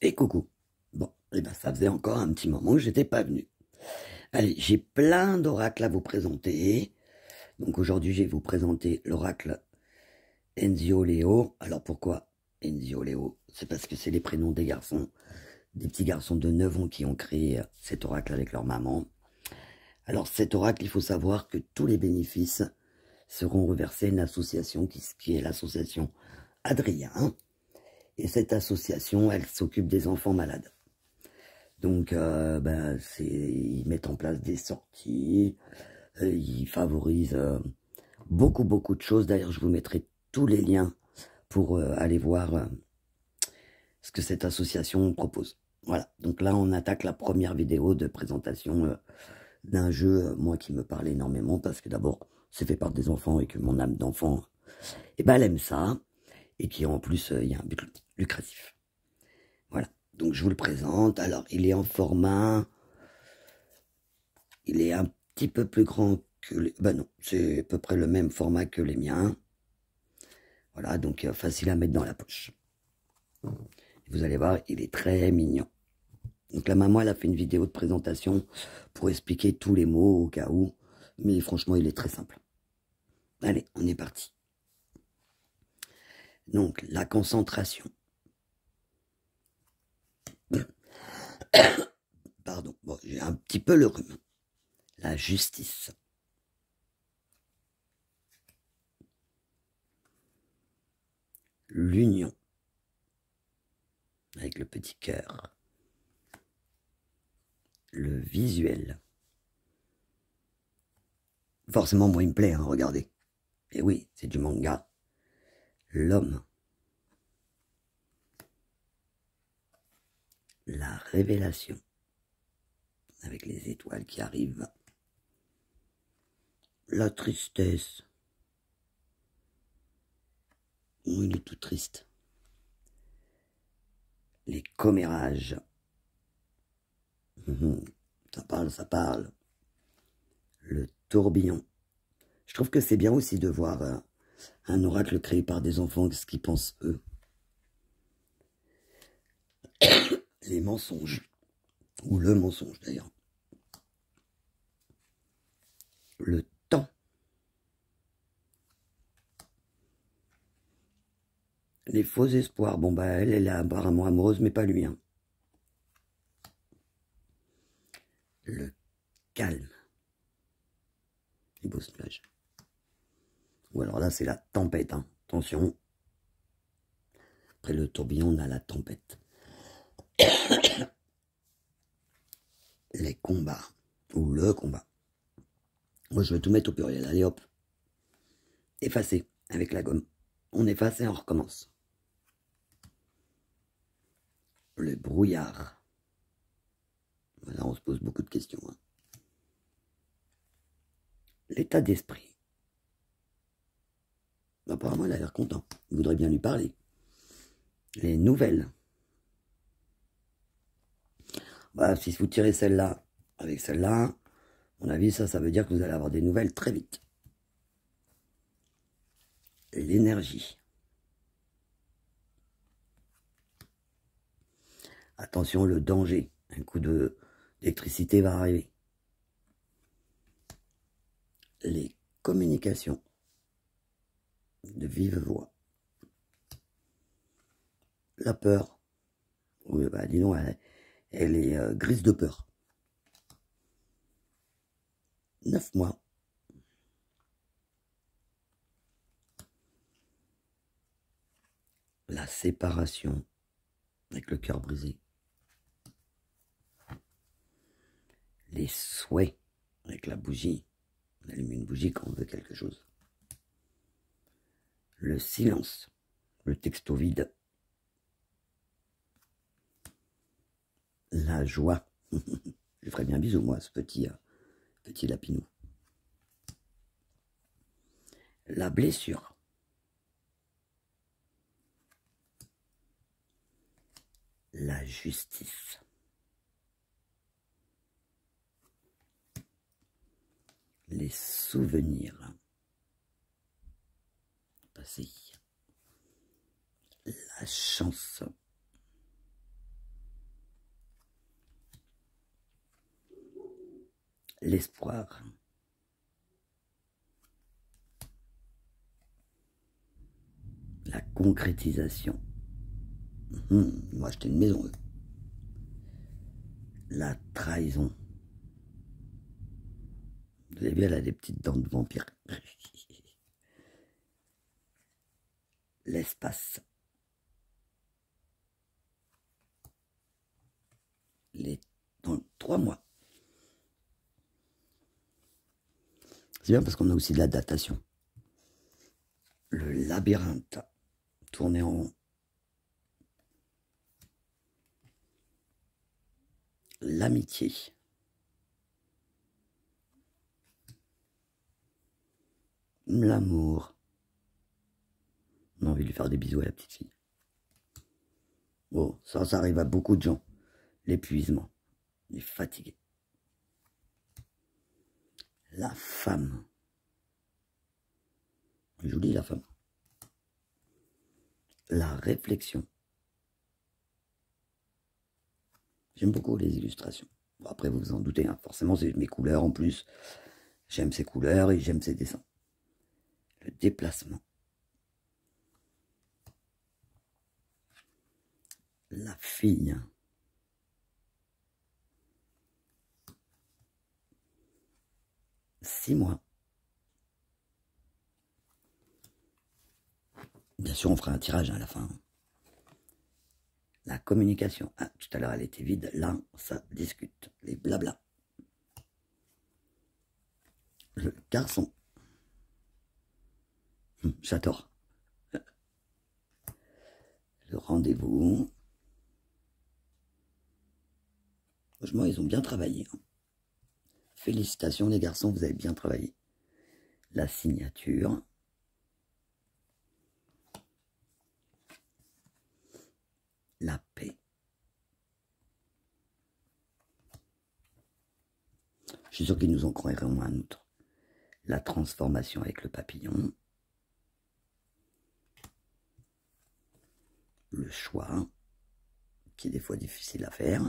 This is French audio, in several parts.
Et coucou. Bon, et ben ça faisait encore un petit moment que j'étais pas venu. Allez, j'ai plein d'oracles à vous présenter. Donc aujourd'hui, je vais vous présenter l'oracle Enzio Leo. Alors pourquoi Enzio Leo? C'est parce que c'est les prénoms des garçons, des petits garçons de 9 ans qui ont créé cet oracle avec leur maman. Alors cet oracle, il faut savoir que tous les bénéfices seront reversés à une association qui est l'association Adrien. Et cette association, elle s'occupe des enfants malades. Donc, ils mettent en place des sorties, ils favorisent beaucoup de choses. D'ailleurs, je vous mettrai tous les liens pour aller voir ce que cette association propose. Voilà, donc là, on attaque la première vidéo de présentation d'un jeu, moi, qui me parle énormément, parce que d'abord, c'est fait par des enfants et que mon âme d'enfant, elle aime ça, et qui en plus, il y a un but lucratif. Voilà, donc je vous le présente. Alors, il est en format... Il est un petit peu plus grand que les... Ben non, c'est à peu près le même format que les miens. Voilà, donc facile à mettre dans la poche. Vous allez voir, il est très mignon. Donc la maman, elle a fait une vidéo de présentation pour expliquer tous les mots au cas où. Mais franchement, il est très simple. Allez, on est parti. Donc, la concentration. Pardon, bon, j'ai un petit peu le rhume. La justice. L'union. Avec le petit cœur. Le visuel. Forcément, moi, il me plaît, hein, regardez. Et oui, c'est du manga. L'homme. La révélation. Avec les étoiles qui arrivent. La tristesse. Oh, il est tout triste. Les commérages. Ça parle, ça parle. Le tourbillon. Je trouve que c'est bien aussi de voir un oracle créé par des enfants, ce qu'ils pensent eux. Les mensonges. Ou le mensonge d'ailleurs. Le temps. Les faux espoirs. Bon, bah, elle est apparemment amoureuse, mais pas lui. Hein. Le calme. Les beaux nuages. Ou alors là, c'est la tempête. Hein. Attention. Après le tourbillon, on a la tempête. Les combats. Ou le combat. Moi, je vais tout mettre au pluriel. Allez, hop. Effacer avec la gomme. On efface et on recommence. Le brouillard. Là, on se pose beaucoup de questions. Hein. L'état d'esprit. Apparemment, il a l'air content. Il voudrait bien lui parler. Les nouvelles. Bah, si vous tirez celle-là avec celle-là, à mon avis, ça veut dire que vous allez avoir des nouvelles très vite. L'énergie. Attention, le danger. Un coup d'électricité va arriver. Les communications. De vive voix. La peur. Oui, bah, dis donc, elle est grise de peur. 9 mois. La séparation. Avec le cœur brisé. Les souhaits. Avec la bougie. On allume une bougie quand on veut quelque chose. Le silence. Le texto vide. La joie. Je ferais bien bisous, moi, ce petit lapinou. La blessure. La justice. Les souvenirs. Passé. La chance. l'espoir. La concrétisation. Ils vont acheter une maison, eux. La trahison. Vous avez vu, elle a des petites dents de vampire. L'espace. Dans 3 mois. C'est bien parce qu'on a aussi de la datation. Le labyrinthe. Tourné en rond. L'amitié. L'amour. On a envie de lui faire des bisous à la petite fille. Oh, ça arrive à beaucoup de gens. L'épuisement. Il est fatigué. La femme. Jolie la femme. La réflexion. J'aime beaucoup les illustrations. Bon, après, vous vous en doutez, hein, forcément, c'est mes couleurs en plus. J'aime ces couleurs et j'aime ces dessins. Le déplacement. La fille. 6 mois. Bien sûr, on fera un tirage à la fin. La communication. Ah, tout à l'heure, elle était vide. Là, ça discute. Les blabla. Le garçon. J'adore. Le rendez-vous. Franchement, ils ont bien travaillé. Félicitations les garçons, vous avez bien travaillé. La signature. La paix. Je suis sûr qu'ils nous en croiront un autre. La transformation avec le papillon. Le choix, qui est des fois difficile à faire.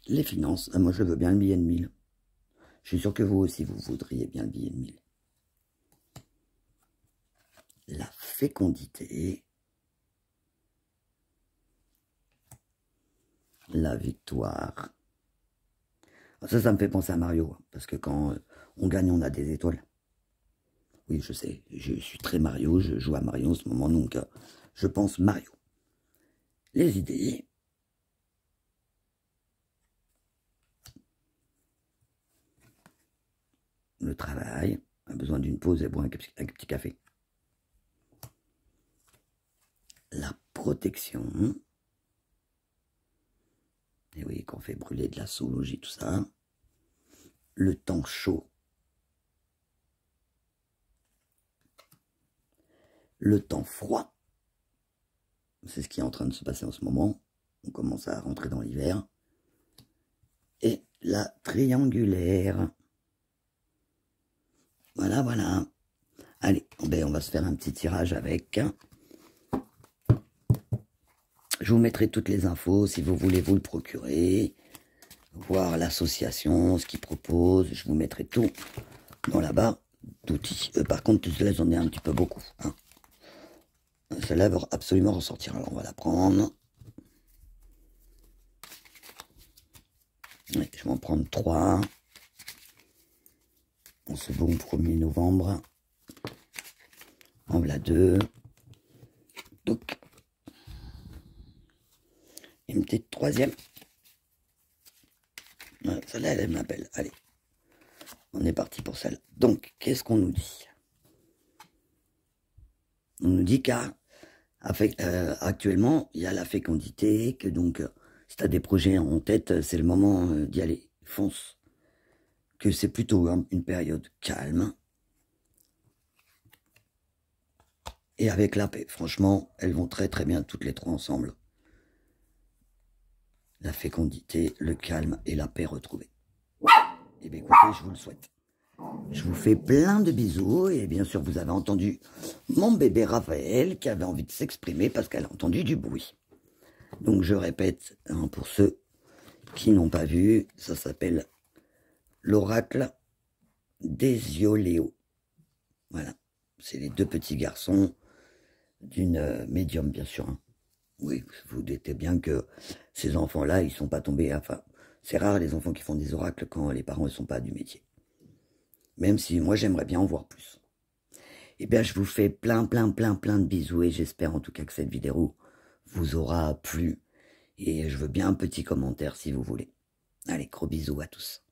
Les finances. Ah, moi, je veux bien le billet de 1000. Je suis sûr que vous aussi, vous voudriez bien le billet de 1000. La fécondité. La victoire. Ça me fait penser à Mario. Parce que quand on gagne, on a des étoiles. Oui, je sais. Je suis très Mario. Je joue à Mario en ce moment. Donc, je pense Mario. Les idées. Le travail. A besoin d'une pause et boire un petit café. La protection. Et oui, qu'on fait brûler de la zoologie, tout ça. Le temps chaud. Le temps froid. C'est ce qui est en train de se passer en ce moment. On commence à rentrer dans l'hiver. Et la triangulaire. Voilà, voilà. Allez, ben on va se faire un petit tirage avec. Je vous mettrai toutes les infos si vous voulez vous le procurer. Voir l'association, ce qu'ils proposent. Je vous mettrai tout dans la barre d'outils. Par contre, celle-là, j'en ai un petit peu beaucoup. Hein. Celle-là va absolument ressortir. Alors, on va la prendre. Ouais, je vais en prendre 3. En ce bon 1er novembre. En voilà 2. Donc, une petite 3e. Ouais, celle-là, elle m'appelle. Allez, on est parti pour celle-là. Donc, qu'est-ce qu'on nous dit? On nous dit qu'actuellement, il y a la fécondité, que donc, si tu as des projets en tête, c'est le moment d'y aller. Fonce. Que c'est plutôt une période calme. Et avec la paix. Franchement, elles vont très très bien toutes les 3 ensemble. La fécondité, le calme et la paix retrouvée. Et bien écoutez, je vous le souhaite. Je vous fais plein de bisous. Et bien sûr, vous avez entendu mon bébé Raphaël qui avait envie de s'exprimer parce qu'elle a entendu du bruit. Donc je répète, hein, pour ceux qui n'ont pas vu, ça s'appelle l'oracle d'Hésioleo. Voilà, c'est les deux petits garçons d'une médium, bien sûr. Hein. Oui, vous doutez bien que ces enfants-là, ils sont pas tombés... Enfin, c'est rare les enfants qui font des oracles quand les parents ne sont pas du métier. Même si moi, j'aimerais bien en voir plus. Eh bien, je vous fais plein de bisous et j'espère en tout cas que cette vidéo vous aura plu. Et je veux bien un petit commentaire si vous voulez. Allez, gros bisous à tous.